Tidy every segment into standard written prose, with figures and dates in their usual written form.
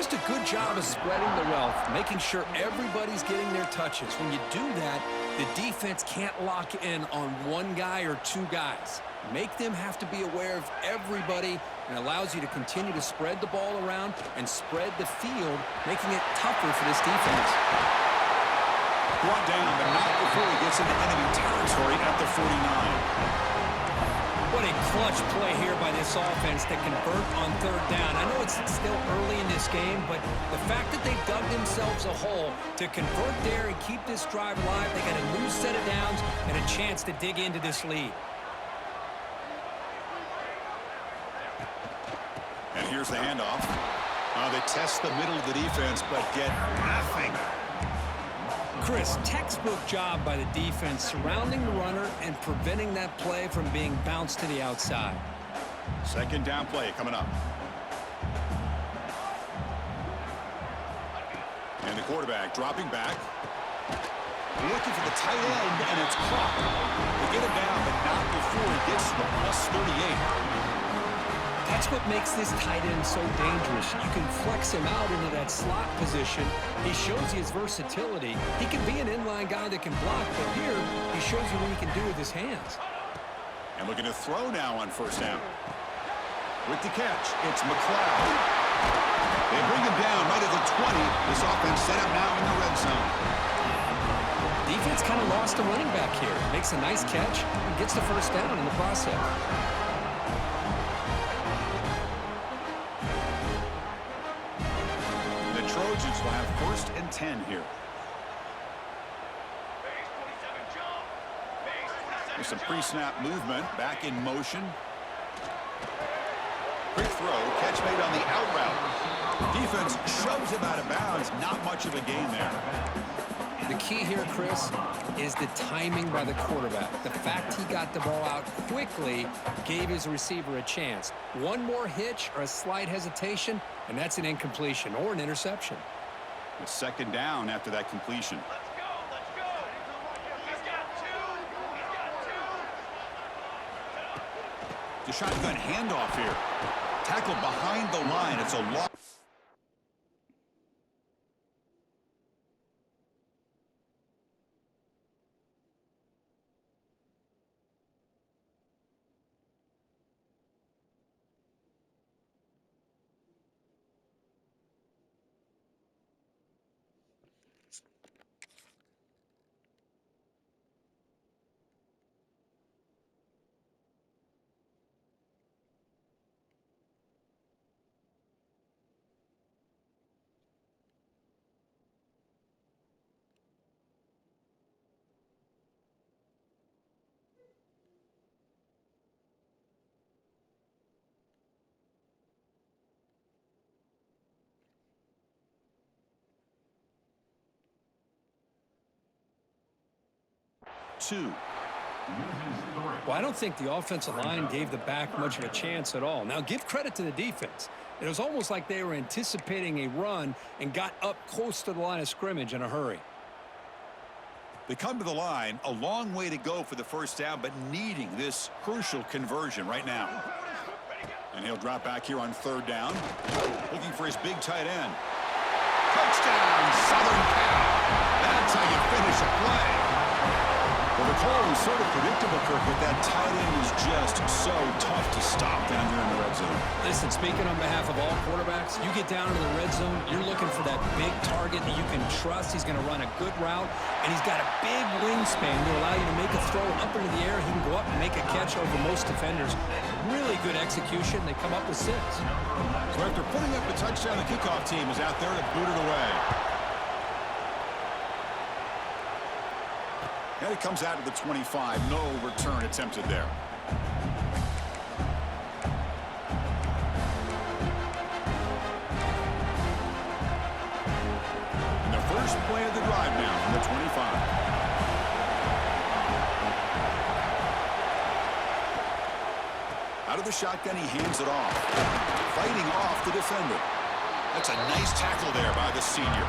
just a good job of spreading the wealth, making sure everybody's getting their touches. When you do that, the defense can't lock in on one guy or two guys. Make them have to be aware of everybody, and allows you to continue to spread the ball around and spread the field, making it tougher for this defense. Brought down, but not before he gets into enemy territory at the 49. What a clutch play here by this offense to convert on third down. I know it's still early in this game, but the fact that they've dug themselves a hole to convert there and keep this drive alive, they got a new set of downs and a chance to dig into this lead. And here's the handoff. They test the middle of the defense, but get nothing. Chris, textbook job by the defense surrounding the runner and preventing that play from being bounced to the outside. Second down play coming up. And the quarterback dropping back. Looking for the tight end, and it's caught. They get him down, but not before he gets to the plus 38. That's what makes this tight end so dangerous. You can flex him out into that slot position. He shows you his versatility. He can be an inline guy that can block, but here he shows you what he can do with his hands. And looking to throw now on first down. With the catch, it's McLeod. They bring him down right at the 20. This offense set up now in the red zone. Defense kind of lost a running back here. Makes a nice catch and gets the first down in the process. Trojans will have 1st and 10 here. There's some pre-snap movement, back in motion. Quick throw, catch made on the out route. Defense shoves him out of bounds, not much of a gain there. The key here, Chris, is the timing by the quarterback. The fact he got the ball out quickly gave his receiver a chance. One more hitch or a slight hesitation, and that's an incompletion or an interception. A second down after that completion. Let's go. He's got two. The shotgun handoff here. Tackled behind the line. It's a long. Two. Well, I don't think the offensive line gave the back much of a chance at all. Now, give credit to the defense. It was almost like they were anticipating a run and got up close to the line of scrimmage in a hurry. They come to the line, a long way to go for the first down, but needing this crucial conversion right now. And he'll drop back here on third down, looking for his big tight end. Touchdown, Southern Cal. That's how you finish a play. Well, the call was sort of predictable, Kirk, but that tight end is just so tough to stop down there in the red zone. Listen, speaking on behalf of all quarterbacks, you get down into the red zone, you're looking for that big target that you can trust. He's going to run a good route, and he's got a big wingspan to allow you to make a throw up into the air. He can go up and make a catch over most defenders. Really good execution. They come up with 6. So after putting up the touchdown, the kickoff team is out there to boot it away. And it comes out of the 25. No return attempted there. And the first play of the drive now from the 25. Out of the shotgun, he hands it off. Fighting off the defender. That's a nice tackle there by the senior.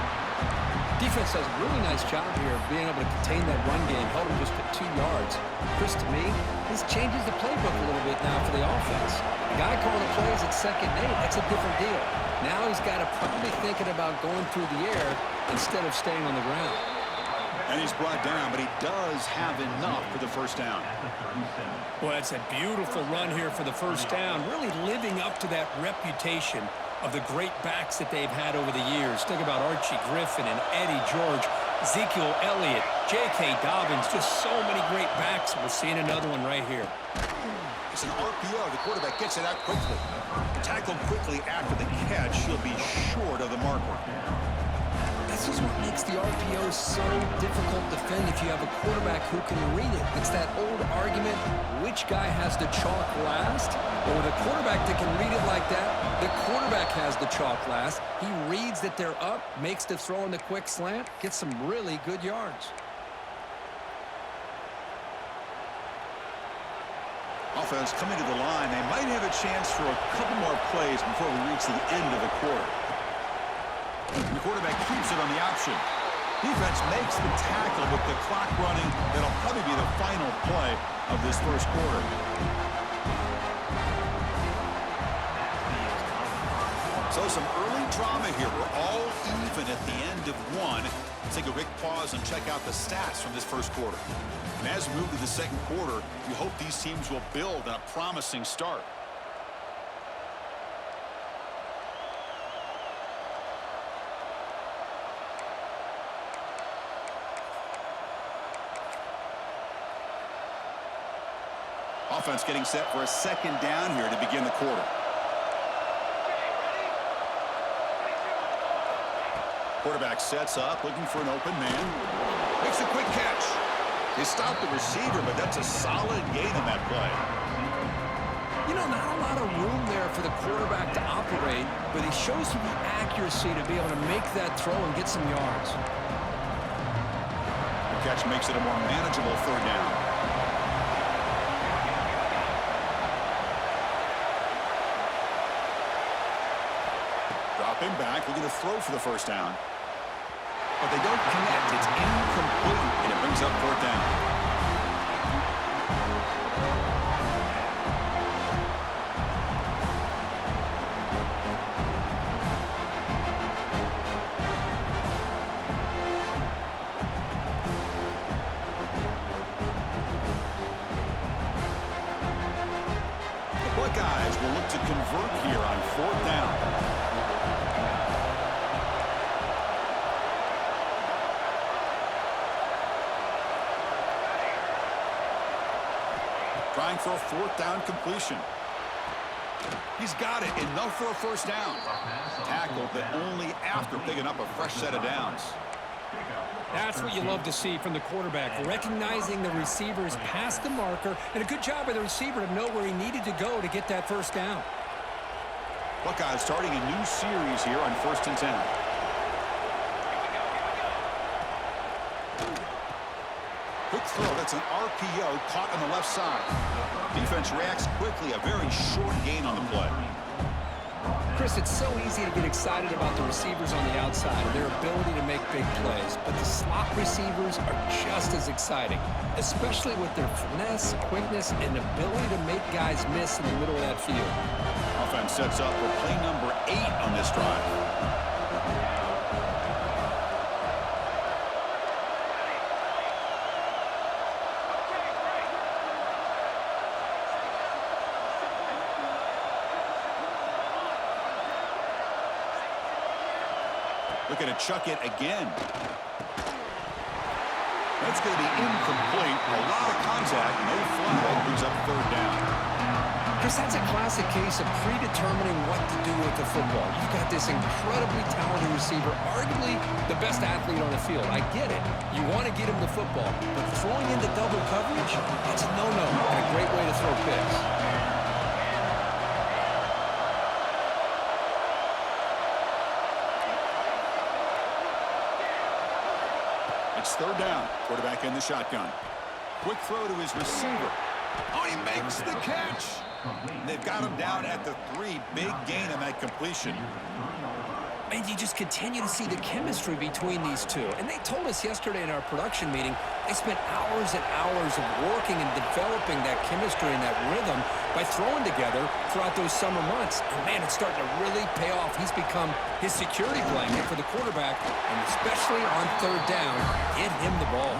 Defense does a really nice job here of being able to contain that run game, held him just at 2 yards. Chris, to me, this changes the playbook a little bit now for the offense. The guy calling the plays at 2nd and 8, that's a different deal. Now he's got to probably thinking about going through the air instead of staying on the ground. And he's brought down, but he does have enough for the first down. Well, it's a beautiful run here for the first down, really living up to that reputation of the great backs that they've had over the years. Think about Archie Griffin and Eddie George, Ezekiel Elliott, J.K. Dobbins, just so many great backs. We're seeing another one right here. It's an RPO. The quarterback gets it out quickly. Tackled quickly after the catch. He'll be short of the marker. This is what makes the RPO so difficult to defend if you have a quarterback who can read it. It's that old argument, which guy has the chalk last? Or the quarterback that can read it like that, the quarterback has the chalk last. He reads that they're up, makes the throw in the quick slant, gets some really good yards. Offense coming to the line. They might have a chance for a couple more plays before we reach the end of the quarter. The quarterback keeps it on the option. Defense makes the tackle with the clock running. That'll probably be the final play of this first quarter. So some early drama here. We're all even at the end of one. Let's take a quick pause and check out the stats from this first quarter. And as we move to the second quarter, we hope these teams will build on a promising start. Offense getting set for a second down here to begin the quarter. Quarterback sets up, looking for an open man. Makes a quick catch. They stopped the receiver, but that's a solid gain on that play. You know, not a lot of room there for the quarterback to operate, but he shows you the accuracy to be able to make that throw and get some yards. The catch makes it a more manageable third down. Dropping back, looking to throw for the first down. But they don't connect. It's incomplete, and it brings up fourth down. The Buckeyes will look to convert here on fourth down. Trying for a fourth down completion. He's got it. Enough for a first down. Tackled, but only after picking up a fresh set of downs. That's what you love to see from the quarterback, recognizing the receivers past the marker, and a good job by the receiver to know where he needed to go to get that first down. Buckeyes starting a new series here on 1st and 10. Quick throw. That's an RPO caught on the left side. Defense reacts quickly. A very short gain on the play. Chris, it's so easy to get excited about the receivers on the outside and their ability to make big plays, but the slot receivers are just as exciting, especially with their finesse, quickness, and ability to make guys miss in the middle of that field. Offense sets up for play number 8 on this drive. Looking to chuck it again. That's going to be incomplete. A lot of contact. No flag. Brings up third down. Chris, that's a classic case of predetermining what to do with the football. You've got this incredibly talented receiver, arguably the best athlete on the field. I get it. You want to get him the football, but throwing into double coverage, that's a no-no and a great way to throw picks. It's third down. Quarterback in the shotgun. Quick throw to his receiver. Oh, he makes the catch. They've got him down at the 3. Big gain on that completion. And you just continue to see the chemistry between these two. And they told us yesterday in our production meeting, they spent hours and hours of working and developing that chemistry and that rhythm by throwing together throughout those summer months. And, man, it's starting to really pay off. He's become his security blanket for the quarterback, and especially on third down, get him the ball.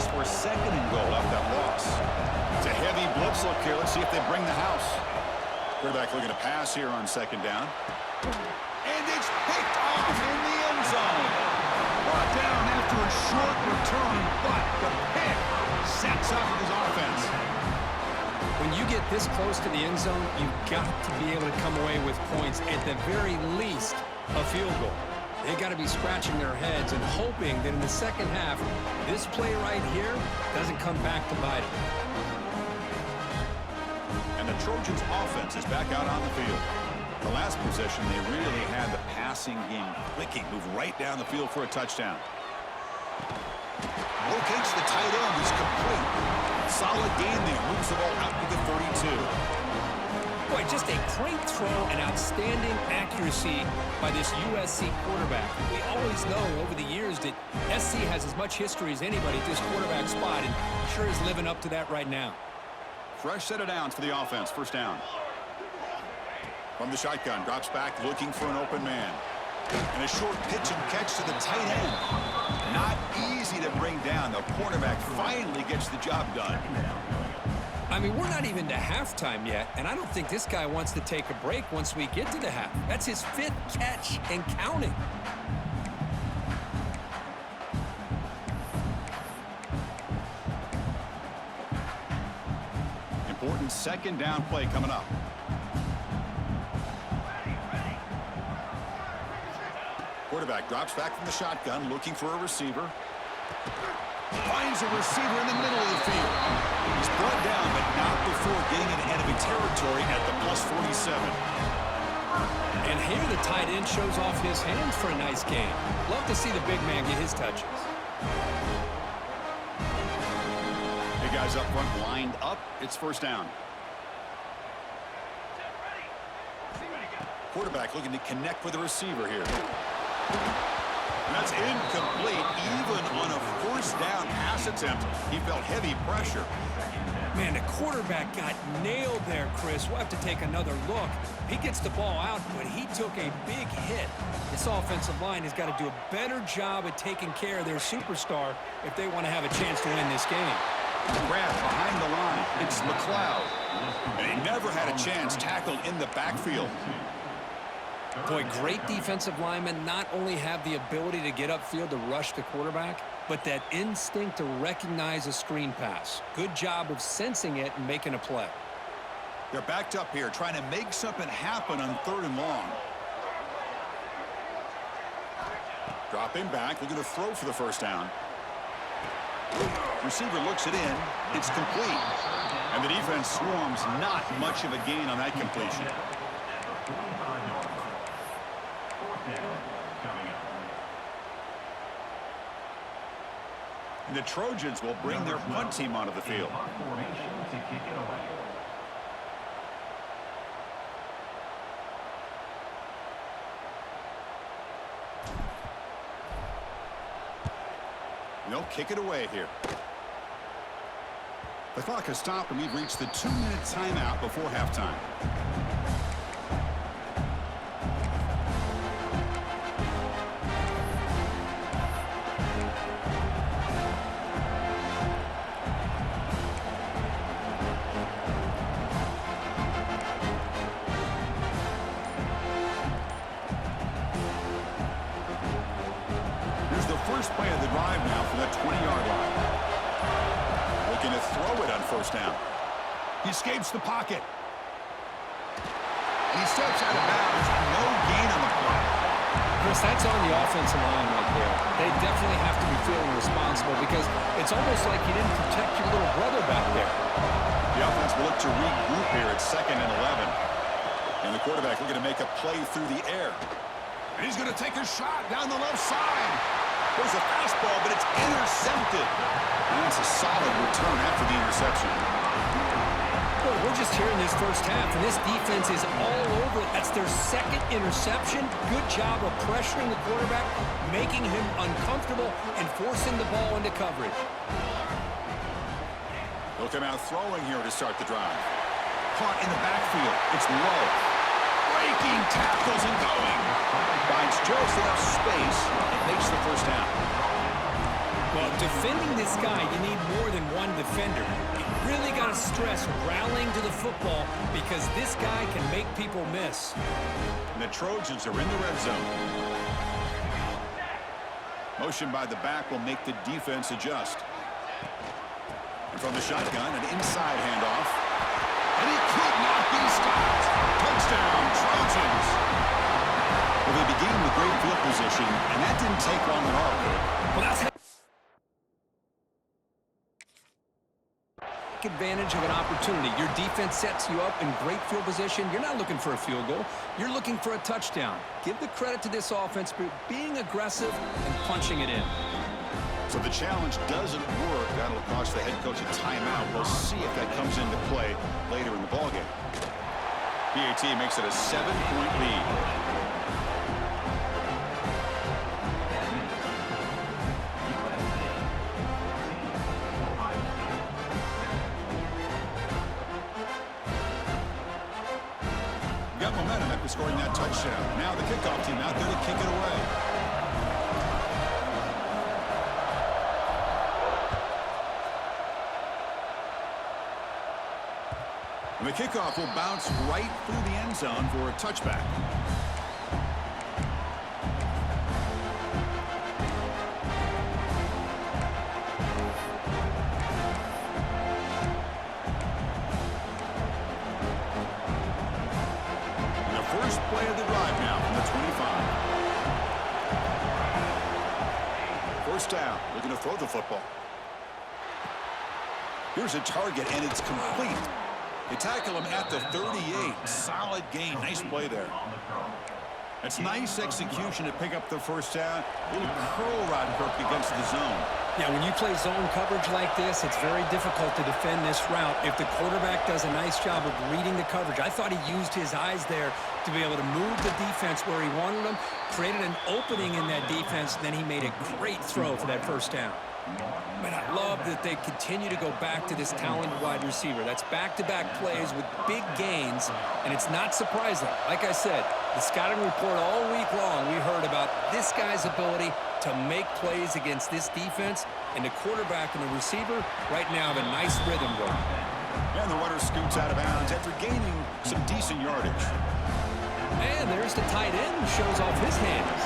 For second and goal off that loss. It's a heavy blitz look here. Let's see if they bring the house. Quarterback looking to pass here on second down. And it's picked off in the end zone. Brought down after a short return, but the pick sets up his offense. When you get this close to the end zone, you've got to be able to come away with points, at the very least, a field goal. They got to be scratching their heads and hoping that in the second half, this play right here doesn't come back to bite them. And the Trojans' offense is back out on the field. The last possession, they really had the passing game clicking, move right down the field for a touchdown. Locates the tight end, is complete. Solid game there, moves the ball out to the 32. Boy, just a great throw and outstanding accuracy by this USC quarterback. We always know over the years that SC has as much history as anybody at this quarterback spot, and sure is living up to that right now. Fresh set of downs for the offense, first down. From the shotgun, drops back looking for an open man. And a short pitch and catch to the tight end. Not easy to bring down. The quarterback finally gets the job done. I mean, we're not even to halftime yet, and I don't think this guy wants to take a break once we get to the half. That's his 5th catch and counting. Important second down play coming up. Quarterback drops back from the shotgun, looking for a receiver. Finds a receiver in the middle of the field. He's brought down, but not before getting into enemy territory at the +47. And here the tight end shows off his hands for a nice game. Love to see the big man get his touches. Big guys up front lined up. It's first down. Quarterback looking to connect with the receiver here. And that's incomplete. Even on a first down pass attempt, he felt heavy pressure. Man, the quarterback got nailed there, Chris. We'll have to take another look. He gets the ball out, but he took a big hit. This offensive line has got to do a better job at taking care of their superstar if they want to have a chance to win this game. Grab behind the line. It's McLeod. And he never had a chance tackled in the backfield. Boy, great defensive linemen not only have the ability to get upfield to rush the quarterback, but that instinct to recognize a screen pass. Good job of sensing it and making a play. They're backed up here trying to make something happen on 3rd and long. Dropping back, looking to throw for the first down. Receiver looks it in. It's complete. And the defense swarms, not much of a gain on that completion. And the Trojans will bring their punt team onto the field. They'll kick it away here. The clock has stopped, and we've reached the 2-minute timeout before halftime. First play of the drive now from that 20-yard line. Looking to throw it on first down. He escapes the pocket. He steps out of bounds. No gain on the play. Chris, that's on the offensive line right there. They definitely have to be feeling responsible because it's almost like you didn't protect your little brother back there. The offense will look to regroup here it's 2nd and 11. And the quarterback looking to make a play through the air. And he's going to take a shot down the left side. There's a fastball, but it's intercepted. And that's a solid return after the interception. Well, we're just here in this first half, and this defense is all over it. That's their 2nd interception. Good job of pressuring the quarterback, making him uncomfortable, and forcing the ball into coverage. They'll come out throwing here to start the drive. Caught in the backfield. It's low. Breaking tackles and going. Finds just enough space and makes the first down. Well, defending this guy, you need more than one defender. You really got to stress rallying to the football because this guy can make people miss. And the Trojans are in the red zone. Motion by the back will make the defense adjust. And from the shotgun, an inside handoff. And he could not be stopped. Touchdown, Trojans. Well, they began with great field position, and that didn't take long at all. Well, that's advantage of an opportunity. Your defense sets you up in great field position. You're not looking for a field goal. You're looking for a touchdown. Give the credit to this offense for being aggressive and punching it in. So the challenge doesn't work. That'll cost the head coach a timeout. We'll see if that comes into play later in the ballgame. PAT makes it a 7-point lead. Got momentum after scoring that touchdown. Now the kickoff team out there to kick it away. And the kickoff will bounce right through the end zone for a touchback. Play of the drive now from the 25. First down, looking to throw the football. Here's a target, and it's complete. They tackle him at the 38. Solid gain. Nice play there. That's nice execution to pick up the first down. A little curl rod Kirk against the zone. Yeah, when you play zone coverage like this, it's very difficult to defend this route if the quarterback does a nice job of reading the coverage. I thought he used his eyes there to be able to move the defense where he wanted them, created an opening in that defense, and then he made a great throw for that first down. Man, I love that they continue to go back to this talented wide receiver. That's back-to-back plays with big gains, and it's not surprising. Like I said, the scouting report all week long, we heard about this guy's ability to make plays against this defense, and the quarterback and the receiver right now have a nice rhythm going. And the runner scoots out of bounds after gaining some decent yardage. And there's the tight end who shows off his hands.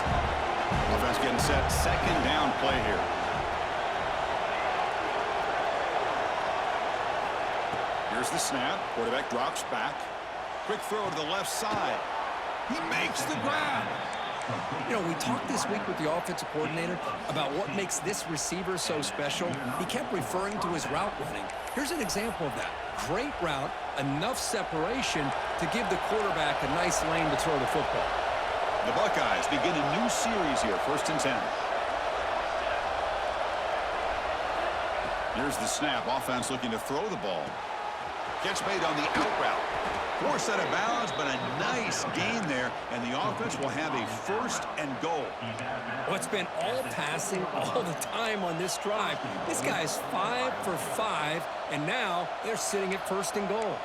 Offense getting set, second down play here. Here's the snap. Quarterback drops back. Quick throw to the left side. He makes the grab. You know, we talked this week with the offensive coordinator about what makes this receiver so special. He kept referring to his route running. Here's an example of that. Great route, enough separation to give the quarterback a nice lane to throw the football. The Buckeyes begin a new series here, 1st and 10. Here's the snap. Offense looking to throw the ball. Catch made on the out route. Forced out of bounds, but a nice gain there, and the offense will have a 1st and goal. Well, it's been all passing all the time on this drive. This guy's 5 for 5, and now they're sitting at 1st and goal.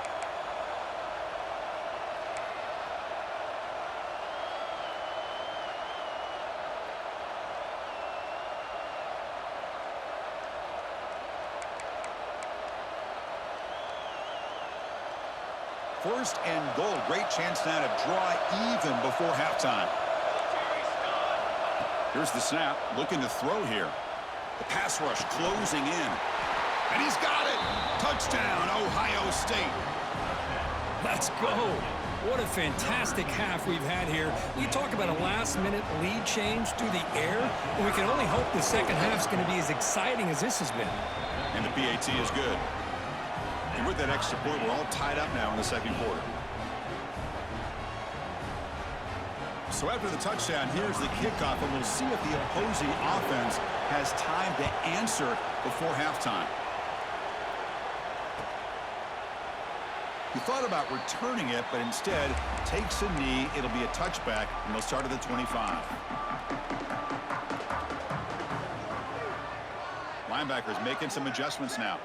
First and goal. Great chance now to draw even before halftime. Here's the snap. Looking to throw here. The pass rush closing in. And he's got it. Touchdown, Ohio State. Let's go. What a fantastic half we've had here. You talk about a last-minute lead change through the air, and we can only hope the second half's going to be as exciting as this has been. And the PAT is good. And with that extra point, we're all tied up now in the second quarter. So after the touchdown, here's the kickoff, and we'll see if the opposing offense has time to answer before halftime. He thought about returning it, but instead takes a knee. It'll be a touchback, and they'll start at the 25. Linebackers making some adjustments now.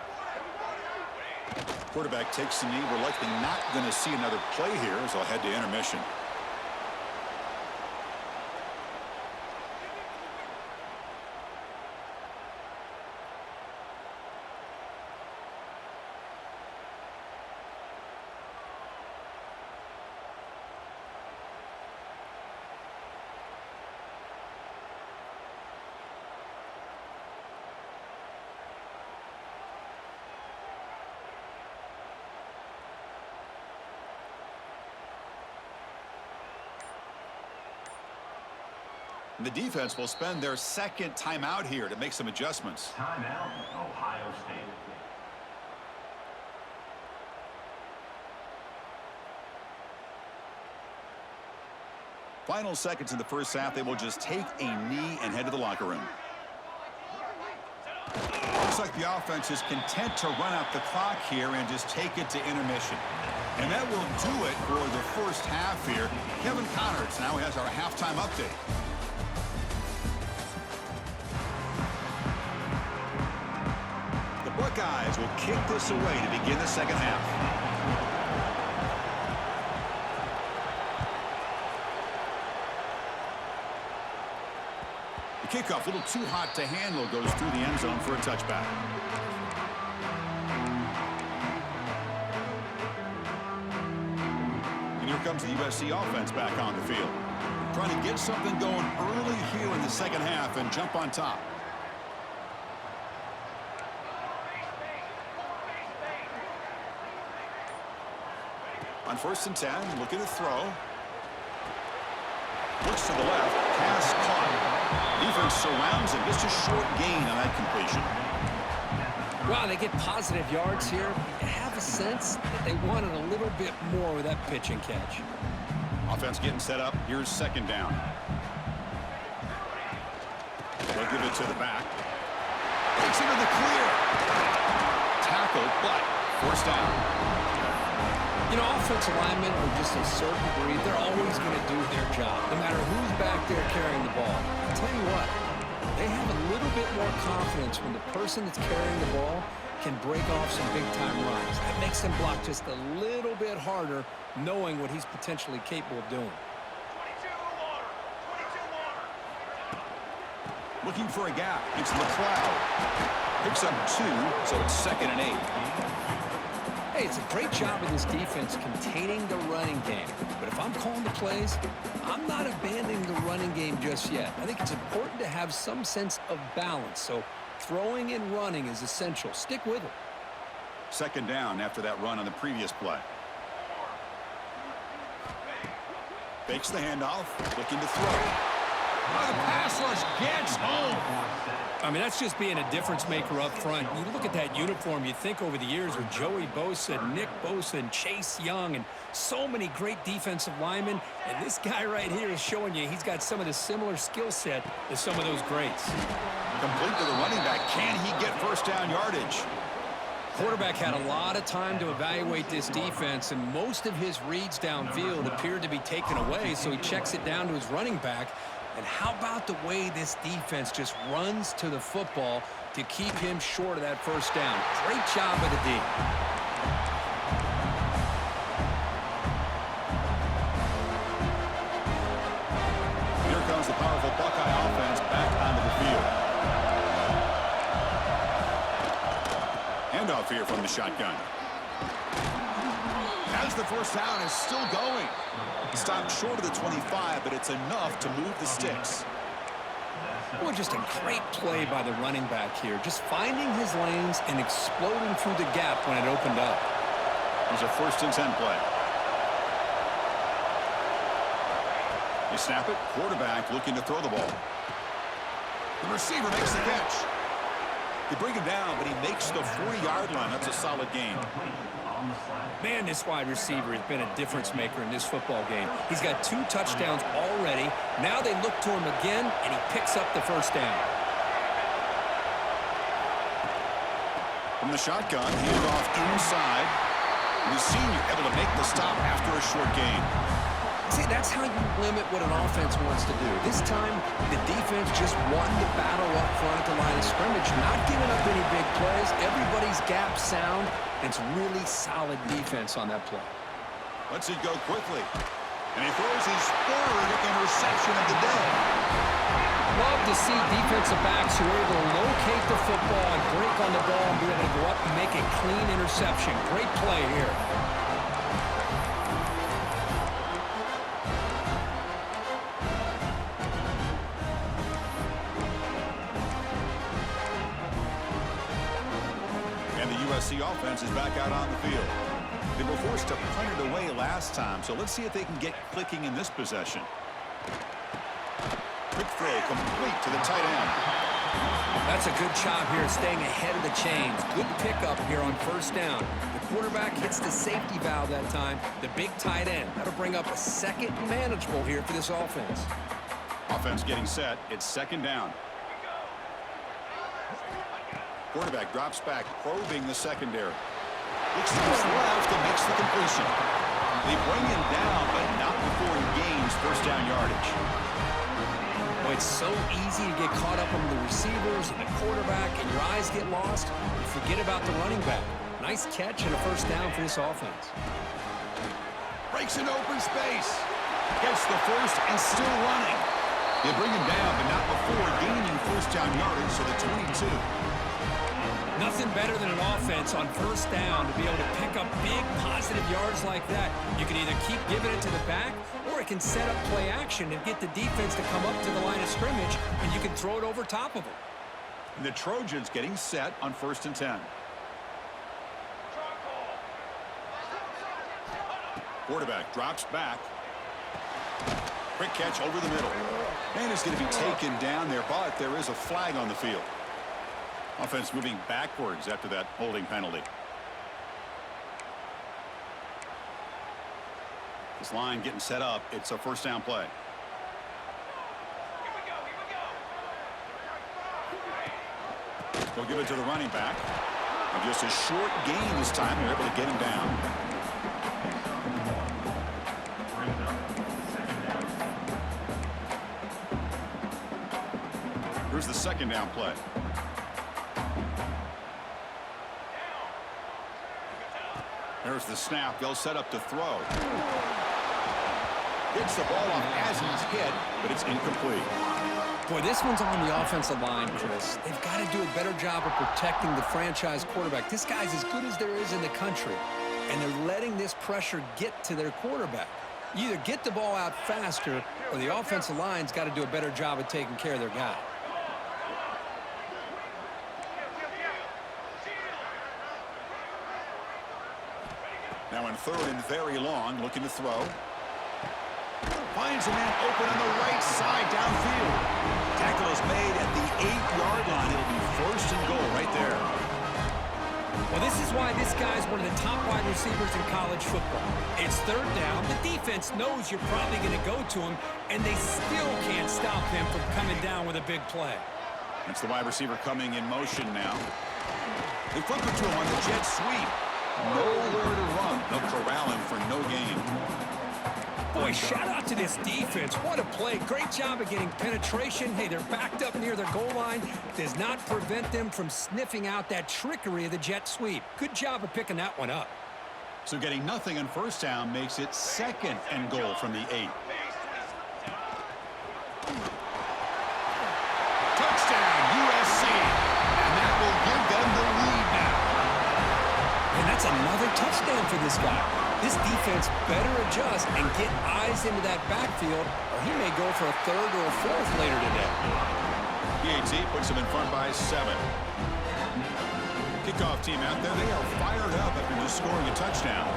Quarterback takes the knee. We're likely not going to see another play here as they'll head to intermission. The defense will spend their second timeout here to make some adjustments. Timeout, Ohio State. Final seconds in the first half, they will just take a knee and head to the locker room. Looks like the offense is content to run out the clock here and just take it to intermission. And that will do it for the first half here. Kevin Connerts now has our halftime update. Buckeyes will kick this away to begin the second half. The kickoff, a little too hot to handle, goes through the end zone for a touchback. And here comes the USC offense back on the field. Trying to get something going early here in the second half and jump on top. On 1st and 10, looking to throw. Looks to the left, pass caught. Defense surrounds him, just a short gain on that completion. Wow, they get positive yards here. You have a sense that they wanted a little bit more with that pitch and catch. Offense getting set up. Here's second down. They'll give it to the back. Takes it to the clear. Tackle, but forced down. You know, offensive linemen are just a certain breed. They're always going to do their job, no matter who's back there carrying the ball. I'll tell you what, they have a little bit more confidence when the person that's carrying the ball can break off some big-time runs. That makes them block just a little bit harder, knowing what he's potentially capable of doing. 22 water. 22 water. Looking for a gap. It's McLeod. Picks up 2, so it's 2nd and 8. Hey, it's a great job of this defense containing the running game. But if I'm calling the plays, I'm not abandoning the running game just yet. I think it's important to have some sense of balance. So throwing and running is essential. Stick with it. 2nd down after that run on the previous play. Fakes the handoff, looking to throw. Oh, the pass rush gets home. I mean, that's just being a difference maker up front. You look at that uniform, you think over the years with Joey Bosa, Nick Bosa, and Chase Young, and so many great defensive linemen. And this guy right here is showing you he's got some of the similar skill set as some of those greats. Complete to the running back. Can he get first down yardage? Quarterback had a lot of time to evaluate this defense, and most of his reads downfield appeared to be taken away, so he checks it down to his running back. And how about the way this defense just runs to the football to keep him short of that first down? Great job by the D. Here comes the powerful Buckeye offense back onto the field. Handoff here from the shotgun. As the first down is still going. Stopped short of the 25, but it's enough to move the sticks. Boy, just a great play by the running back here. Just finding his lanes and exploding through the gap when it opened up. It was a 1st and 10 play. They snap it. Quarterback looking to throw the ball. The receiver makes the catch. They bring him down, but he makes the 40-yard line. That's a solid gain. Man, this wide receiver has been a difference maker in this football game. He's got 2 touchdowns already. Now they look to him again, and he picks up the first down. From the shotgun, hand off inside. And the senior able to make the stop after a short gain. See, that's how you limit what an offense wants to do. This time, the defense just won the battle up front at the line of scrimmage, not giving up any big plays. Everybody's gap sound. It's really solid defense on that play. Lets it go quickly. And he throws his 3rd interception of the day. Love to see defensive backs who are able to locate the football and break on the ball and be able to go up and make a clean interception. Great play here. USC offense is back out on the field. They were forced to punt it away last time, so let's see if they can get clicking in this possession. Quick throw complete to the tight end. That's a good job here staying ahead of the chains. Good pickup here on first down. The quarterback hits the safety valve that time. The big tight end. That'll bring up a second manageable here for this offense. Offense getting set. It's second down. Quarterback drops back, probing the secondary. Looks to his left and makes the completion. They bring him down, but not before he gains first down yardage. Boy, it's so easy to get caught up on the receivers and the quarterback, and your eyes get lost. You forget about the running back. Nice catch and a first down for this offense. Breaks an open space. Gets the first and still running. They bring him down, but not before gaining first down yardage to the 22. Nothing better than an offense on first down to be able to pick up big positive yards like that. You can either keep giving it to the back, or it can set up play action and get the defense to come up to the line of scrimmage, and you can throw it over top of them. And the Trojans getting set on 1st and 10. Quarterback drops back. Quick catch over the middle. And it's going to be taken down there, but there is a flag on the field. Offense moving backwards after that holding penalty. This line getting set up. It's a first down play. They'll give it to the running back. And just a short gain this time. They're able to get him down. Here's the second down play. There's the snap. They'll set up to throw. Gets the ball off as he's hit, but it's incomplete. Boy, this one's on the offensive line, Chris. They've got to do a better job of protecting the franchise quarterback. This guy's as good as there is in the country, and they're letting this pressure get to their quarterback. You either get the ball out faster, or the offensive line's got to do a better job of taking care of their guy. Now in 3rd and very long, looking to throw. Finds a man open on the right side downfield. Tackle is made at the 8-yard line. It'll be 1st and goal right there. Well, this is why this guy's one of the top wide receivers in college football. It's 3rd down. The defense knows you're probably going to go to him, and they still can't stop him from coming down with a big play. That's the wide receiver coming in motion now. They flip it to him on the jet sweep. Nowhere to run. They'll corral him for no gain. Boy, shout out to this defense. What a play. Great job of getting penetration. Hey, they're backed up near their goal line. Does not prevent them from sniffing out that trickery of the jet sweep. Good job of picking that one up. So getting nothing on first down makes it 2nd and goal from the 8. Touchdown, USC. And that will give them the lead now. And that's another touchdown for this guy. This defense better adjust and get eyes into that backfield, or he may go for a 3rd or a 4th later today. PAT puts him in front by 7. Kickoff team out there. They are fired up after just scoring a touchdown.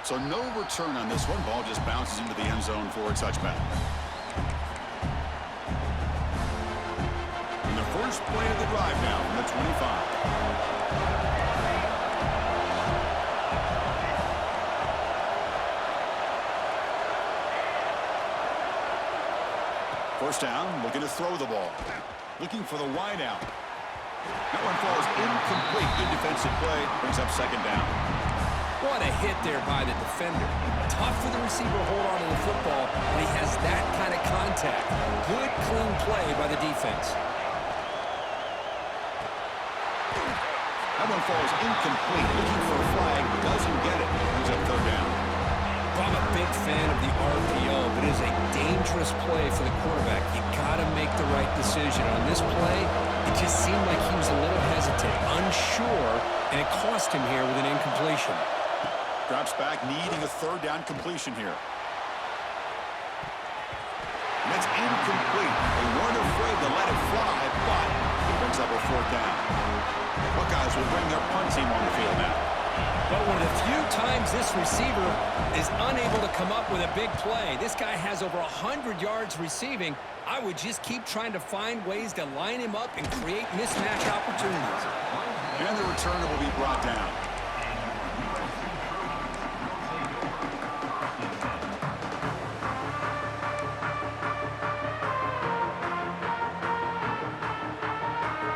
So no return on this one. Ball just bounces into the end zone for a touchback. first play of the drive now from the 25. First down, looking to throw the ball. Looking for the wide out. That one falls incomplete. Good defensive play. Brings up second down. What a hit there by the defender. Tough for the receiver to hold on to the football when he has that kind of contact. Good, clean play by the defense. That one falls incomplete. Looking for a flag. Doesn't get it. Brings up third down. I'm a big fan of the RPO, but it is a dangerous play for the quarterback. You got to make the right decision. On this play, it just seemed like he was a little hesitant, unsure, and it cost him here with an incompletion. Drops back, needing a third down completion here. And that's incomplete. They weren't afraid to let it fly, but it brings up a fourth down. Buckeyes will bring their punt team on the field now. But one of the few times this receiver is unable to come up with a big play. This guy has over 100 yards receiving. I would just keep trying to find ways to line him up and create mismatch opportunities. And the returner will be brought down.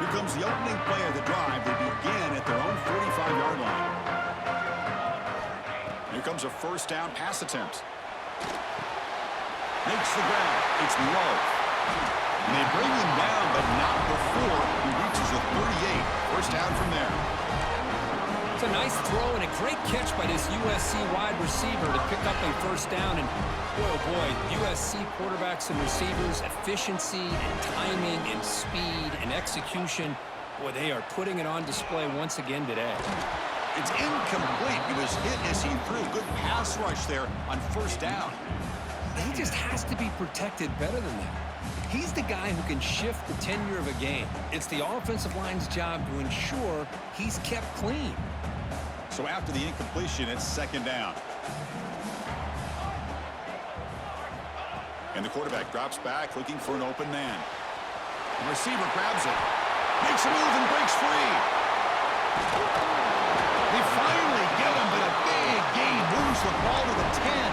Here comes the opening play of the drive. They begin at their own 45-yard line. Here comes a first down pass attempt. Makes the ground. It's low. And they bring him down, but not before he reaches the 38. First down from there. It's a nice throw and a great catch by this USC wide receiver to pick up a first down. And boy, oh boy, USC quarterbacks and receivers, efficiency and timing and speed and execution. Boy, they are putting it on display once again today. It's incomplete. He was hit as he threw. Good pass rush there on first down. He just has to be protected better than that. He's the guy who can shift the tenure of a game. It's the offensive line's job to ensure he's kept clean. So after the incompletion, it's second down. And the quarterback drops back, looking for an open man. The receiver grabs it. Makes a move and breaks free. They finally get him, but a big gain moves the ball to the 10.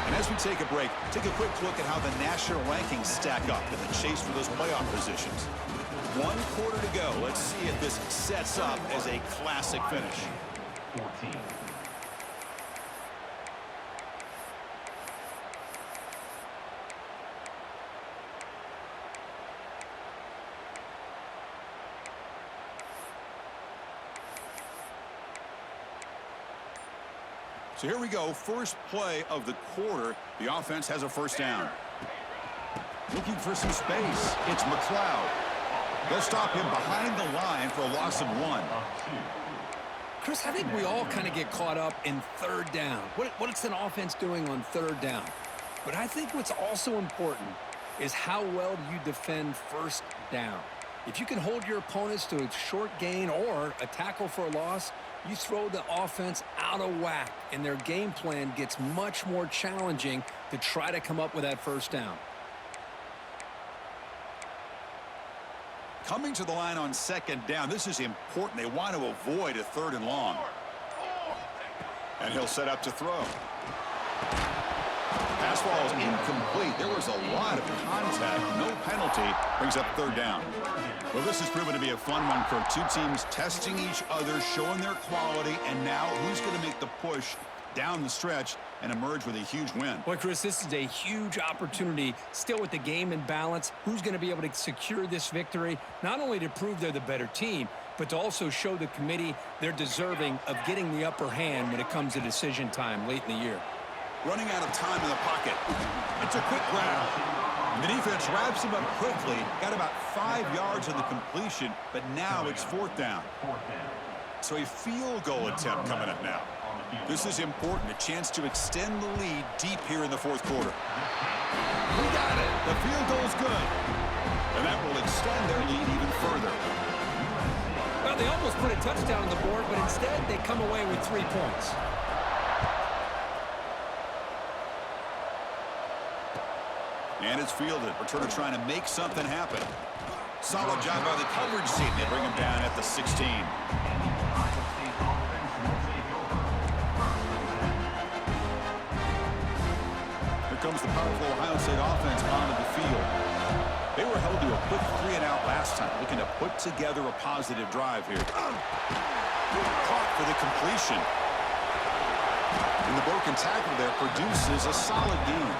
And as we take a break, take a quick look at how the national rankings stack up in the chase for those playoff positions. 1 quarter to go. Let's see if this sets up as a classic finish. 14. So here we go, first play of the quarter. The offense has a first down. Looking for some space. It's McLeod. They'll stop him behind the line for a loss of 1. Chris, I think we all kind of get caught up in third down. What's an offense doing on third down? But I think what's also important is how well do you defend first down. If you can hold your opponents to a short gain or a tackle for a loss, you throw the offense out of whack, and their game plan gets much more challenging to try to come up with that first down. Coming to the line on second down. This is important. They want to avoid a third and long. And he'll set up to throw. Pass ball is incomplete. There was a lot of contact. No penalty. Brings up third down. Well, this has proven to be a fun one, Kirk. Two teams testing each other, showing their quality, and now who's going to make the push down the stretch and emerge with a huge win? Boy, Chris, this is a huge opportunity. Still with the game in balance, who's going to be able to secure this victory, not only to prove they're the better team, but to also show the committee they're deserving of getting the upper hand when it comes to decision time late in the year. Running out of time in the pocket. It's a quick grab. And the defense wraps him up quickly. Got about 5 yards on the completion, but now it's fourth down. So a field goal attempt coming up now. This is important, a chance to extend the lead deep here in the fourth quarter. We got it. The field goal's good. And that will extend their lead even further. Well, they almost put a touchdown on the board, but instead they come away with 3 points. And it's fielded. Returner trying to make something happen. Solid job by the coverage team. They bring him down at the 16. Here comes the powerful Ohio State offense onto the field. They were held to a quick 3-and-out last time, looking to put together a positive drive here. Caught for the completion. And the broken tackle there produces a solid gain.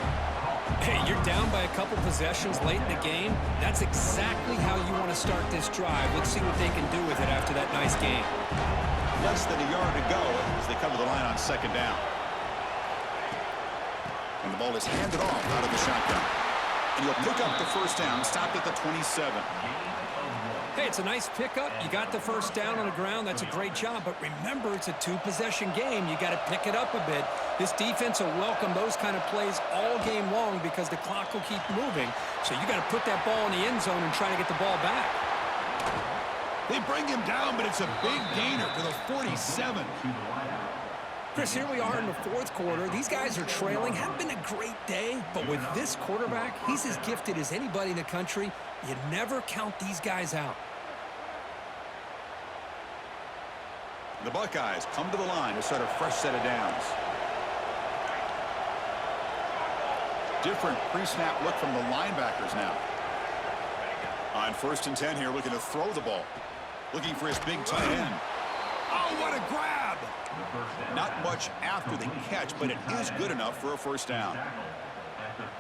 Hey, you're down by a couple possessions late in the game. That's exactly how you want to start this drive. Let's see what they can do with it after that nice game. Less than a yard to go as they come to the line on second down. And the ball is handed off out of the shotgun. And you'll pick up the first down, stopped at the 27. Hey, it's a nice pickup. You got the first down on the ground. That's a great job. But remember, it's a 2-possession game. You got to pick it up a bit. This defense will welcome those kind of plays all game long because the clock will keep moving. So you got to put that ball in the end zone and try to get the ball back. They bring him down, but it's a big gainer to the 47. Chris, here we are in the fourth quarter. These guys are trailing. Hadn't been a great day, but with this quarterback, he's as gifted as anybody in the country. You never count these guys out. The Buckeyes come to the line to start a fresh set of downs. Different pre-snap look from the linebackers now. On 1st and 10 here, looking to throw the ball. Looking for his big tight end. Oh, what a grab! Not much after the catch, but it is good enough for a first down.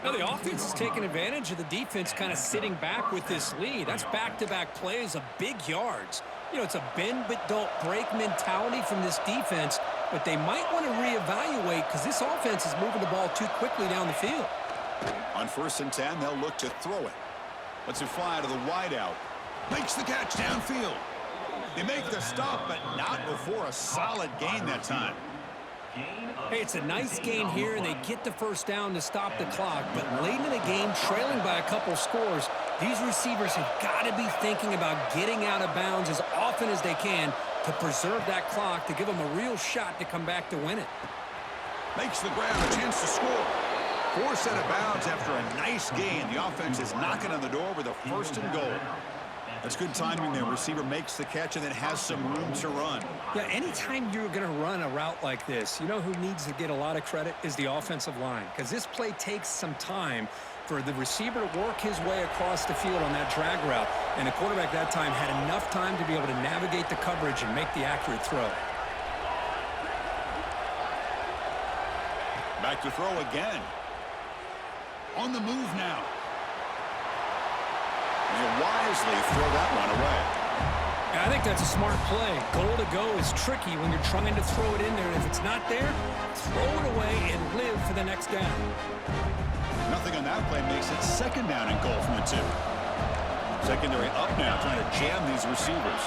Now, the offense is taking advantage of the defense kind of sitting back with this lead. That's back-to-back plays of big yards. You know, it's a bend but don't break mentality from this defense, but they might want to reevaluate because this offense is moving the ball too quickly down the field. On 1st and 10, they'll look to throw it. Lets it fly to the wideout. Makes the catch downfield. They make the stop, but not before a solid gain that time. Hey, it's a nice gain here, and they get the first down to stop the clock. But late in the game, trailing by a couple scores, these receivers have got to be thinking about getting out of bounds as often as they can to preserve that clock, to give them a real shot to come back to win it. Makes the grab, a chance to score. Forced out of bounds after a nice gain. The offense is knocking on the door with a 1st and goal. That's good timing there. Receiver makes the catch and then has some room to run. Yeah, anytime you're going to run a route like this, you know who needs to get a lot of credit is the offensive line, because this play takes some time for the receiver to work his way across the field on that drag route, and the quarterback that time had enough time to be able to navigate the coverage and make the accurate throw. Back to throw again. On the move now. They'll wisely throw that one away. Yeah, I think that's a smart play. Goal to go is tricky when you're trying to throw it in there, and if it's not there, throw it away and live for the next down. Nothing on that play makes it 2nd down and goal from the 2. Secondary up now, trying to jam these receivers.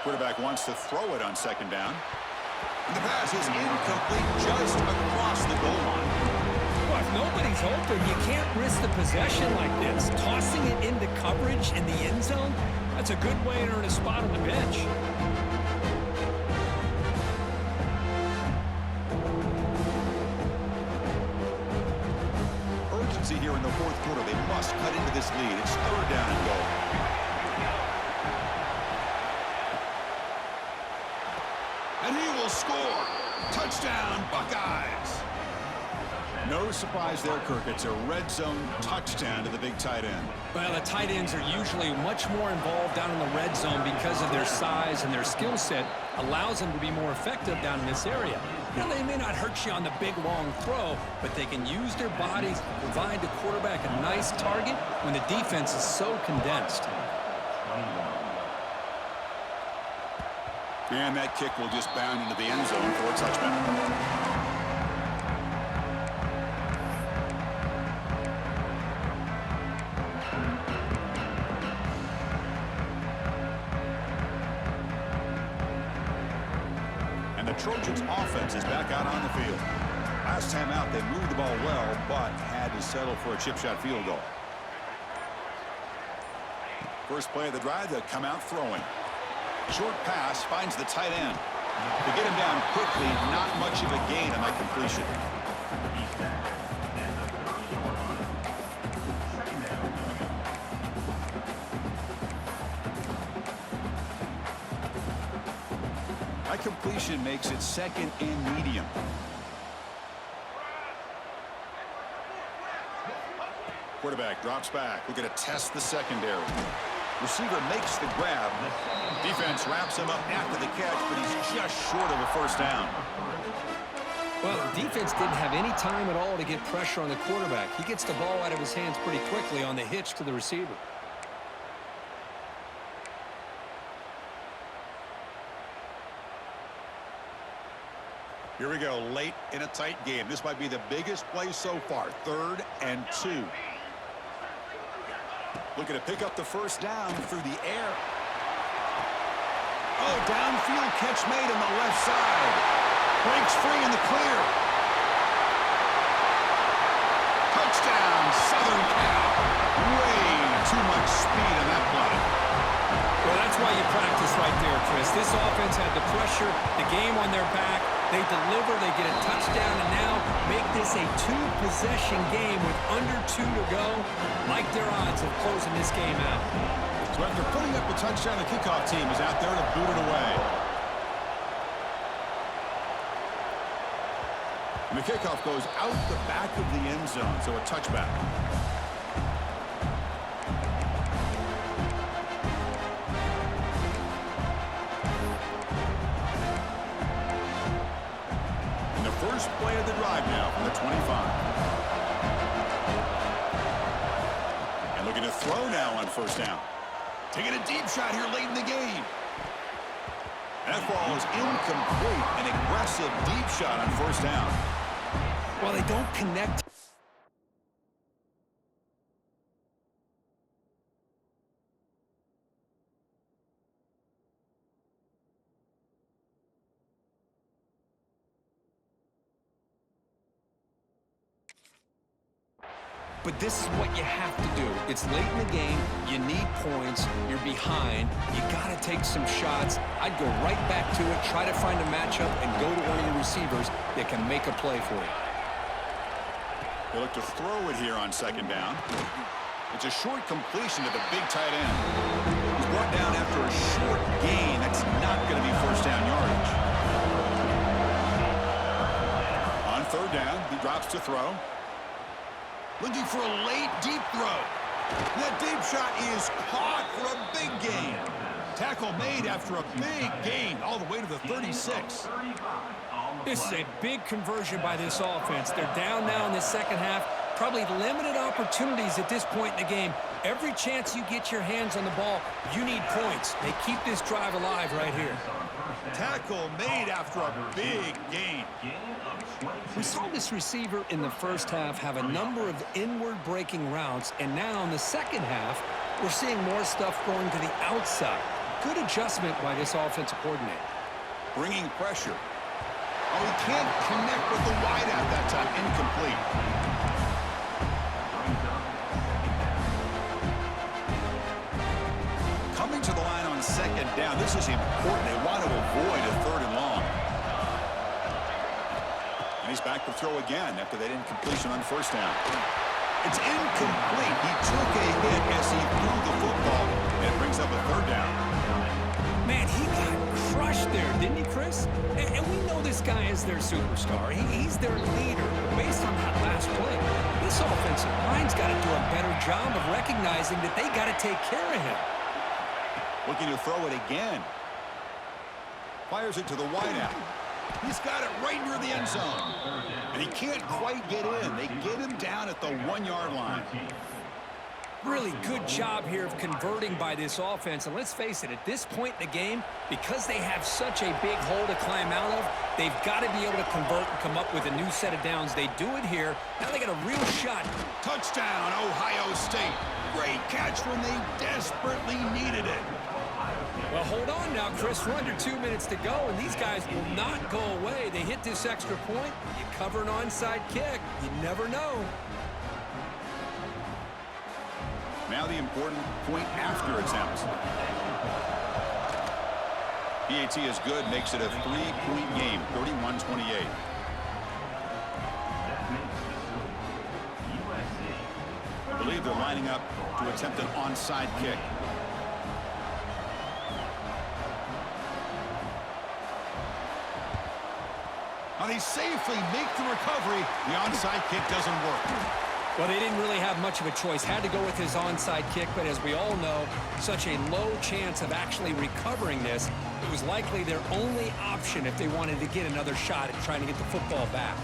Quarterback wants to throw it on 2nd down. And the pass is incomplete just across the goal line. Well, if nobody's open, you can't risk the possession like this. Tossing it into coverage in the end zone, that's a good way to earn a spot on the bench. Urgency here in the 4th quarter. They must cut into this lead. It's 3rd down and goal. And he will score. Touchdown, Buckeyes. No surprise there, Kirk. It's a red zone touchdown to the big tight end. Well, the tight ends are usually much more involved down in the red zone because of their size, and their skill set allows them to be more effective down in this area. You know, they may not hurt you on the big, long throw, but they can use their bodies to provide the quarterback a nice target when the defense is so condensed. And that kick will just bound into the end zone for a touchdown. Trojans offense is back out on the field. Last time out, they moved the ball well, but had to settle for a chip shot field goal. First play of the drive, they'll come out throwing. Short pass finds the tight end. To get him down quickly, not much of a gain on that completion. That completion makes it second and medium. Quarterback drops back. We're going to test the secondary. Receiver makes the grab. Defense wraps him up after the catch, but he's just short of a first down. Well, the defense didn't have any time at all to get pressure on the quarterback. He gets the ball out of his hands pretty quickly on the hitch to the receiver. Here we go, late in a tight game. This might be the biggest play so far. 3rd and 2. Looking to pick up the first down through the air. Oh, downfield catch made on the left side. Breaks free in the clear. Touchdown, Southern Cal. Way too much speed on that play. Well, that's why you practice right there, Chris. This offense had the pressure, the game on their back. They deliver, they get a touchdown, and now make this a 2-possession game with under 2 to go. Like their odds of closing this game out. So after putting up the touchdown, the kickoff team is out there to boot it away. And the kickoff goes out the back of the end zone, so a touchback. And the first play of the drive now from the 25. And looking to throw now on first down. Taking a deep shot here late in the game. And that ball is incomplete. An aggressive deep shot on first down. Well, they don't connect. But this is what you have to do. It's late in the game. You need points. You're behind. You got to take some shots. I'd go right back to it, try to find a matchup, and go to one of your receivers that can make a play for you. They look to throw it here on second down. It's a short completion to the big tight end. He's brought down after a short gain. That's not going to be first down yardage. On third down, he drops to throw. Looking for a late deep throw. That deep shot is caught for a big gain. Tackle made after a big gain all the way to the 36. This is a big conversion by this offense. They're down now in the second half. Probably limited opportunities at this point in the game. Every chance you get your hands on the ball, you need points. They keep this drive alive right here. Tackle made after a big gain. We saw this receiver in the first half have a number of inward breaking routes, and now in the second half, we're seeing more stuff going to the outside. Good adjustment by this offensive coordinator. Bringing pressure. Oh, he can't connect with the wideout that time. Incomplete. Coming to the line on second down. This is important. They want to avoid a third and long. And he's back to throw again after that incompletion on first down. It's incomplete. He took a hit as he threw the football, and it brings up a third down. Man, he got crushed there, didn't he, Chris? And we know this guy is their superstar. He's their leader. But based on that last play, this offensive line's got to do a better job of recognizing that they got to take care of him. Looking to throw it again. Fires it to the wideout. He's got it right near the end zone. And he can't quite get in. They get him down at the 1-yard line. Really good job here of converting by this offense. And let's face it, at this point in the game, because they have such a big hole to climb out of, they've got to be able to convert and come up with a new set of downs. They do it here. Now they got a real shot. Touchdown, Ohio State. Great catch when they desperately needed it. Well, hold on now, Chris. We're under 2 minutes to go, and these guys will not go away. They hit this extra point. You cover an onside kick. You never know. Now the important point after attempt. PAT is good, makes it a 3-point game, 31-28. I believe they're lining up to attempt an onside kick. Now they safely make the recovery. The onside kick doesn't work. Well, they didn't really have much of a choice. Had to go with his onside kick, but as we all know, such a low chance of actually recovering this. It was likely their only option if they wanted to get another shot at trying to get the football back.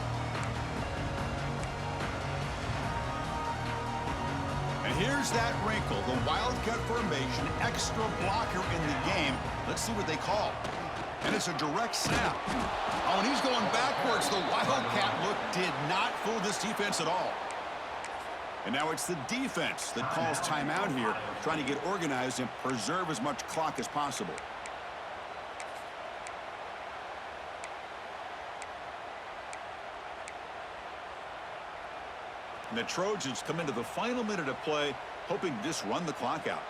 And here's that wrinkle, the Wildcat formation, extra blocker in the game. Let's see what they call. And it's a direct snap. Oh, and he's going backwards. The Wildcat look did not fool this defense at all. And now it's the defense that calls timeout here, trying to get organized and preserve as much clock as possible. And the Trojans come into the final minute of play, hoping to just run the clock out.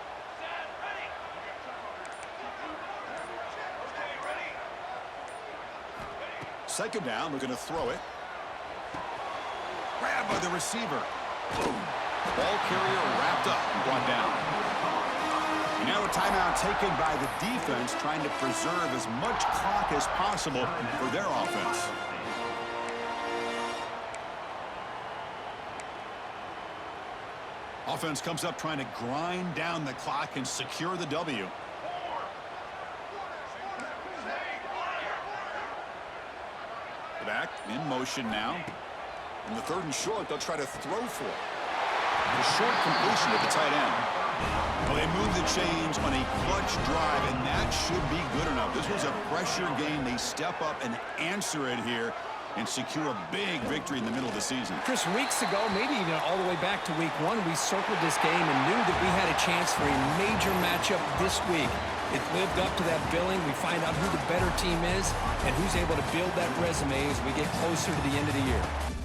Second down, looking to throw it. Grabbed by the receiver. Boom. Ball carrier wrapped up and brought down. And now a timeout taken by the defense, trying to preserve as much clock as possible for their offense. Offense comes up trying to grind down the clock and secure the W. Back in motion now. In the 3rd and short, they'll try to throw for it. A short completion to the tight end. Well, they move the chains on a clutch drive, and that should be good enough. This was a pressure game. They step up and answer it here and secure a big victory in the middle of the season. Chris, weeks ago, maybe even all the way back to week 1, we circled this game and knew that we had a chance for a major matchup this week. It lived up to that billing. We find out who the better team is and who's able to build that resume as we get closer to the end of the year.